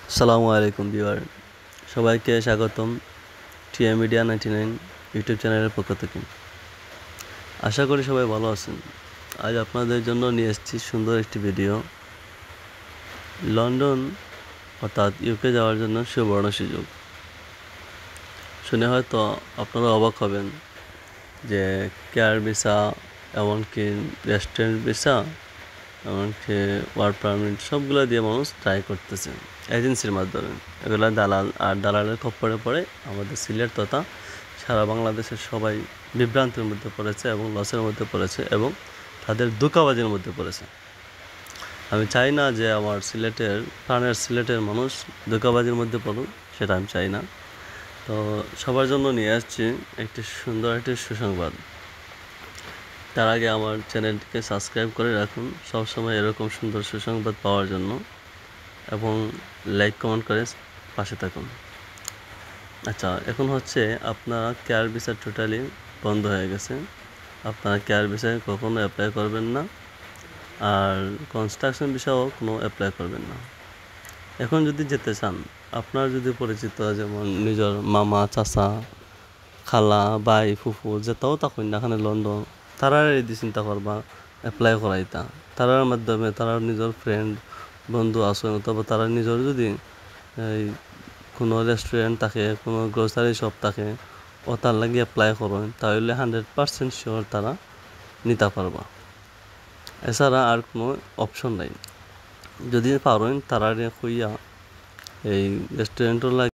আসসালামু আলাইকুম ভিউয়ার, সবাইকে স্বাগতম টিএম মিডিয়া 99 ইউটিউব চ্যানেলের পক্ষ থেকে। আশা করি সবাই ভালো আছেন। আজ আপনাদের জন্য নিয়ে এসেছি সুন্দর একটি ভিডিও। লন্ডন অর্থাৎ ইউকে যাওয়ার জন্য সুবর্ণ সুযোগ। শুনে হয়তো আপনারা অবাক হবেন যে কেয়ার ভিসা, এমনকি রেস্টুরেন্ট ভিসা, এমনকি ওয়ার্ক পারমিট সবগুলো দিয়ে মানুষ ট্রাই করতেছে এজেন্সির মাধ্যমে। এগুলো দালাল আর দালালের খপ্পরে পড়ে আমাদের সিলেট তথা সারা বাংলাদেশের সবাই বিভ্রান্তির মধ্যে পড়েছে এবং লসের মধ্যে পড়েছে এবং তাদের ধোঁকাবাজির মধ্যে পড়েছে। আমি চাই না যে আমার প্রাণের সিলেটের মানুষ ধোঁকাবাজির মধ্যে পড়ুক, সেটা আমি চাই না। তো সবার জন্য নিয়ে আসছি একটি সুন্দর একটি সুসংবাদ। তার আগে আমার চ্যানেলটিকে সাবস্ক্রাইব করে রাখুন সবসময় এরকম সুন্দর সুসংবাদ পাওয়ার জন্য, এবং লাইক কমেন্ট করে পাশে থাকুন। আচ্ছা, এখন হচ্ছে আপনারা কেয়ার ভিসা টোটালি বন্ধ হয়ে গেছে। আপনারা কেয়ার ভিসায় কখনো অ্যাপ্লাই করবেন না, আর কনস্ট্রাকশন ভিসাও কোনো অ্যাপ্লাই করবেন না। এখন যদি যেতে চান, আপনার যদি পরিচিত যেমন নিজের মামা, চাচা, খালা, ভাই, ফুফু যেটাও তখন এখানে লন্ডন, তারা এই চিন্তা করবা অ্যাপ্লাই করাইতা। তারার মাধ্যমে তারা নিজের ফ্রেন্ড বন্ধু আসেন, অথবা তারা নিজের যদি এই কোনো রেস্টুরেন্ট থাকে, কোনো গ্রোসারি শপ থাকে, ও তার লাগে অ্যাপ্লাই করেন, তাহলে 100% শিওর তারা নিতে পারবা। এছাড়া আর কোনো অপশন নাই। যদি পারেন তারা কইয়া এই রেস্টুরেন্টও লাগে